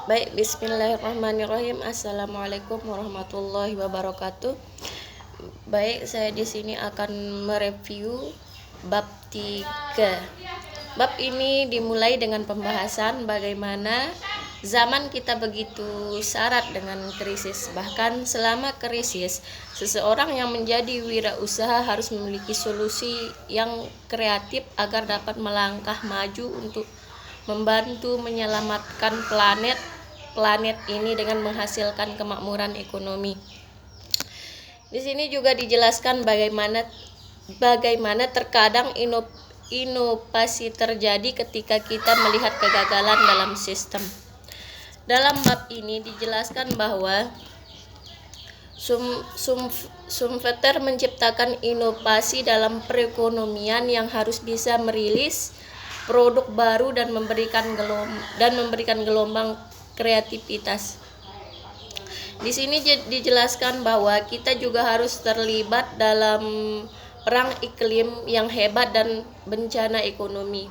Baik, bismillahirrahmanirrahim. Assalamualaikum warahmatullahi wabarakatuh. Baik, saya di sini akan mereview bab 3. Bab ini dimulai dengan pembahasan bagaimana zaman kita begitu syarat dengan krisis. Bahkan selama krisis, seseorang yang menjadi wirausaha harus memiliki solusi yang kreatif agar dapat melangkah maju untuk membantu menyelamatkan planet ini dengan menghasilkan kemakmuran ekonomi. Di sini juga dijelaskan bagaimana terkadang inovasi terjadi ketika kita melihat kegagalan dalam sistem. Dalam bab ini dijelaskan bahwa Schumpeter menciptakan inovasi dalam perekonomian yang harus bisa merilis produk baru dan memberikan gelombang kreativitas. Di sini dijelaskan bahwa kita juga harus terlibat dalam perang iklim yang hebat dan bencana ekonomi.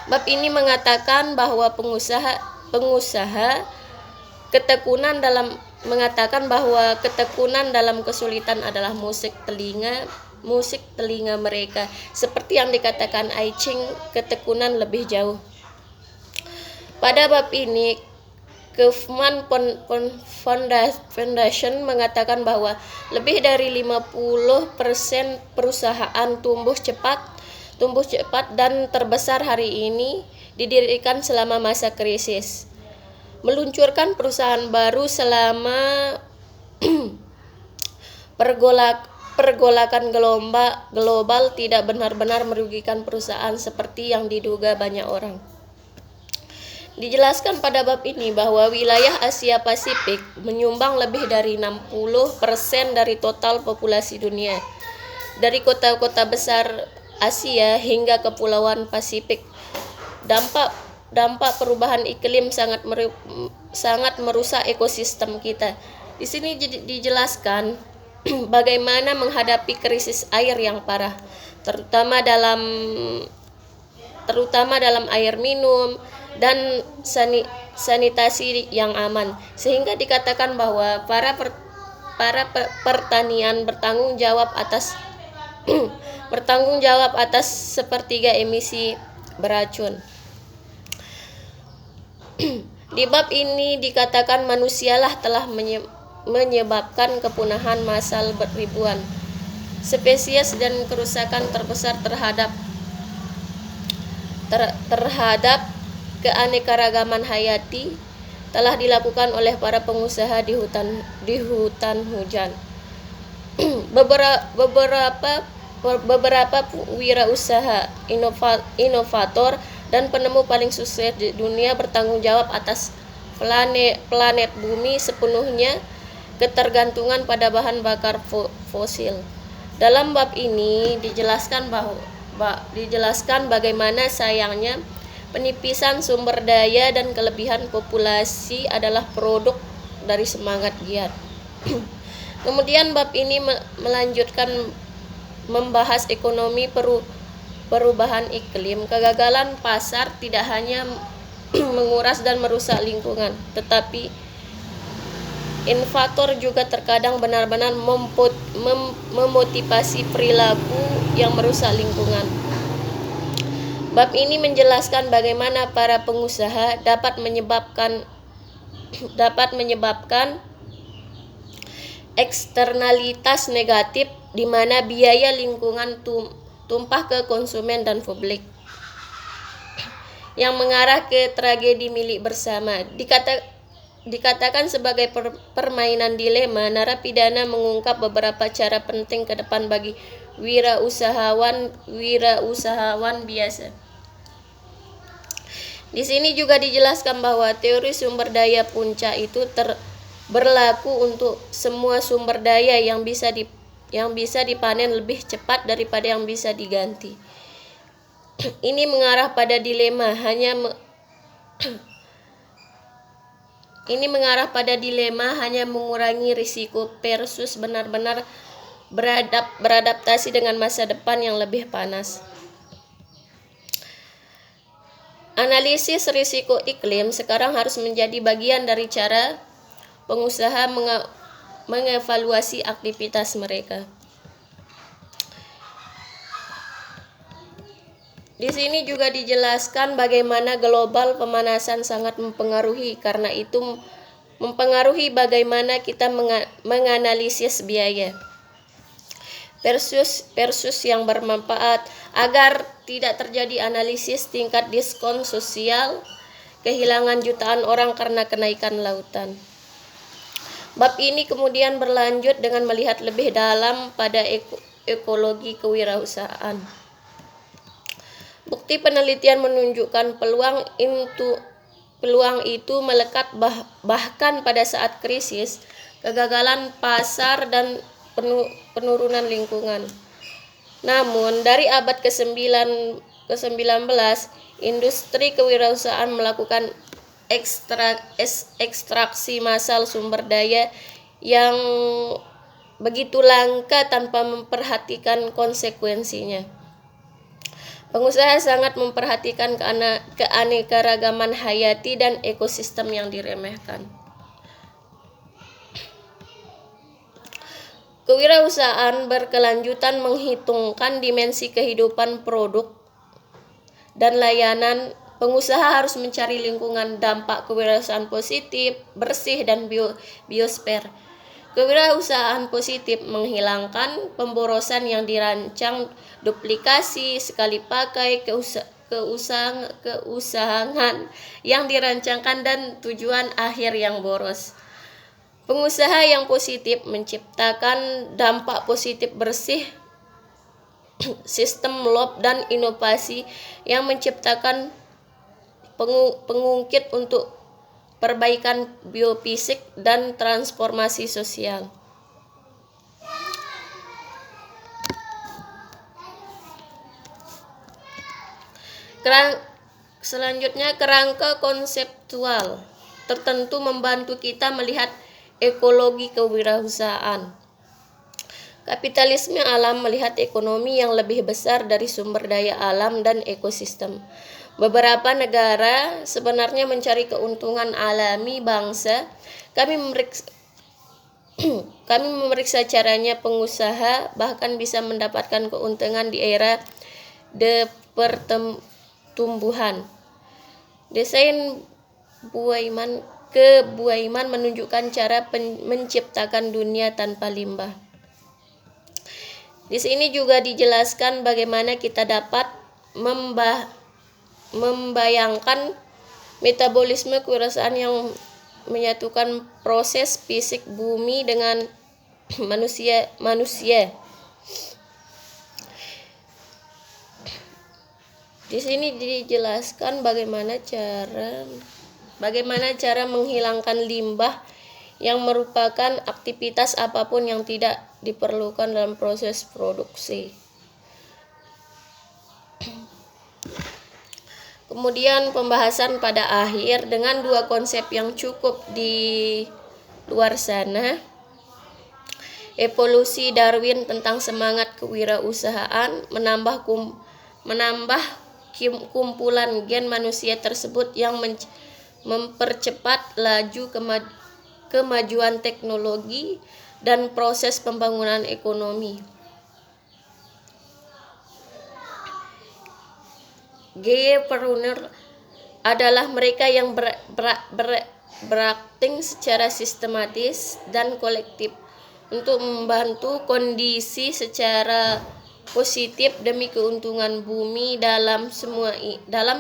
Bab ini mengatakan bahwa pengusaha ketekunan dalam kesulitan adalah musik telinga mereka, seperti yang dikatakan I Ching, ketekunan lebih jauh. Pada bab ini, Kaufman Foundation mengatakan bahwa lebih dari 50% perusahaan tumbuh cepat dan terbesar hari ini didirikan selama masa krisis. Meluncurkan perusahaan baru selama pergolakan global tidak benar-benar merugikan perusahaan seperti yang diduga banyak orang. Dijelaskan pada bab ini bahwa wilayah Asia Pasifik menyumbang lebih dari 60% dari total populasi dunia. Dari kota-kota besar Asia hingga kepulauan Pasifik, dampak perubahan iklim sangat merusak ekosistem kita. Di sini dijelaskan bagaimana menghadapi krisis air yang parah, terutama dalam air minum dan sanitasi yang aman, sehingga dikatakan bahwa para pertanian bertanggung jawab atas sepertiga emisi beracun. Di bab ini dikatakan manusialah telah menyebabkan kepunahan massal ribuan spesies dan kerusakan terbesar terhadap keanekaragaman hayati telah dilakukan oleh para pengusaha di hutan hujan. Beberapa wirausaha inovator dan penemu paling sukses di dunia bertanggung jawab atas planet bumi sepenuhnya ketergantungan pada bahan bakar fosil. Dalam bab ini dijelaskan bagaimana sayangnya penipisan sumber daya dan kelebihan populasi adalah produk dari semangat giat. Kemudian bab ini melanjutkan membahas ekonomi perubahan iklim. Kegagalan pasar tidak hanya menguras dan merusak lingkungan, tetapi inovator juga terkadang benar-benar memotivasi perilaku yang merusak lingkungan. Bab ini menjelaskan bagaimana para pengusaha dapat menyebabkan eksternalitas negatif di mana biaya lingkungan tumpah ke konsumen dan publik, yang mengarah ke tragedi milik bersama. Dikatakan sebagai permainan dilema, narapidana mengungkap beberapa cara penting ke depan bagi wirausahawan biasa. Di sini juga dijelaskan bahwa teori sumber daya puncak itu berlaku untuk semua sumber daya yang bisa dipanen lebih cepat daripada yang bisa diganti. Ini mengarah pada dilema hanya mengurangi risiko versus benar-benar beradaptasi dengan masa depan yang lebih panas. Analisis risiko iklim sekarang harus menjadi bagian dari cara pengusaha mengevaluasi aktivitas mereka. Di sini juga dijelaskan bagaimana global pemanasan sangat mempengaruhi, karena itu mempengaruhi bagaimana kita menganalisis biaya versus yang bermanfaat agar tidak terjadi analisis tingkat diskon sosial, kehilangan jutaan orang karena kenaikan lautan. Bab ini kemudian berlanjut dengan melihat lebih dalam pada ekologi kewirausahaan. Bukti penelitian menunjukkan peluang itu melekat bahkan pada saat krisis, kegagalan pasar dan penurunan lingkungan. Namun dari abad ke-19, industri kewirausahaan melakukan ekstraksi massal sumber daya yang begitu langka tanpa memperhatikan konsekuensinya. Pengusaha sangat memperhatikan keanekaragaman hayati dan ekosistem yang diremehkan. Kewirausahaan berkelanjutan menghitungkan dimensi kehidupan produk dan layanan. Pengusaha harus mencari lingkungan, dampak kewirausahaan positif, bersih, dan biosfer. Kewirausahaan positif menghilangkan pemborosan yang dirancang, duplikasi, sekali pakai, keusahaan yang dirancangkan, dan tujuan akhir yang boros. Pengusaha yang positif menciptakan dampak positif bersih, sistem loop, dan inovasi yang menciptakan pengungkit untuk perbaikan biofisik dan transformasi sosial. Selanjutnya, kerangka konseptual tertentu membantu kita melihat ekologi kewirausahaan. Kapitalisme alam melihat ekonomi yang lebih besar dari sumber daya alam dan ekosistem. Beberapa negara sebenarnya mencari keuntungan alami bangsa. Kami memeriksa caranya pengusaha bahkan bisa mendapatkan keuntungan di era pertumbuhan. Desain Buaiman menunjukkan cara menciptakan dunia tanpa limbah. Di sini juga dijelaskan bagaimana kita dapat membayangkan metabolisme kewirausahaan yang menyatukan proses fisik bumi dengan manusia. Di sini dijelaskan bagaimana cara menghilangkan limbah yang merupakan aktivitas apapun yang tidak diperlukan dalam proses produksi. Kemudian pembahasan pada akhir dengan dua konsep yang cukup di luar sana. Evolusi Darwin tentang semangat kewirausahaan menambah kumpulan gen manusia tersebut yang mempercepat laju kemajuan teknologi dan proses pembangunan ekonomi. Gayepreneur adalah mereka yang berakting secara sistematis dan kolektif untuk membantu kondisi secara positif demi keuntungan bumi. Dalam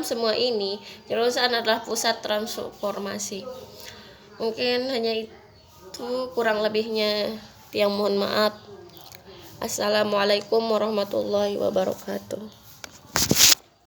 semua ini, kewirausahaan adalah pusat transformasi. Mungkin hanya itu, kurang lebihnya yang mohon maaf. Assalamualaikum warahmatullahi wabarakatuh.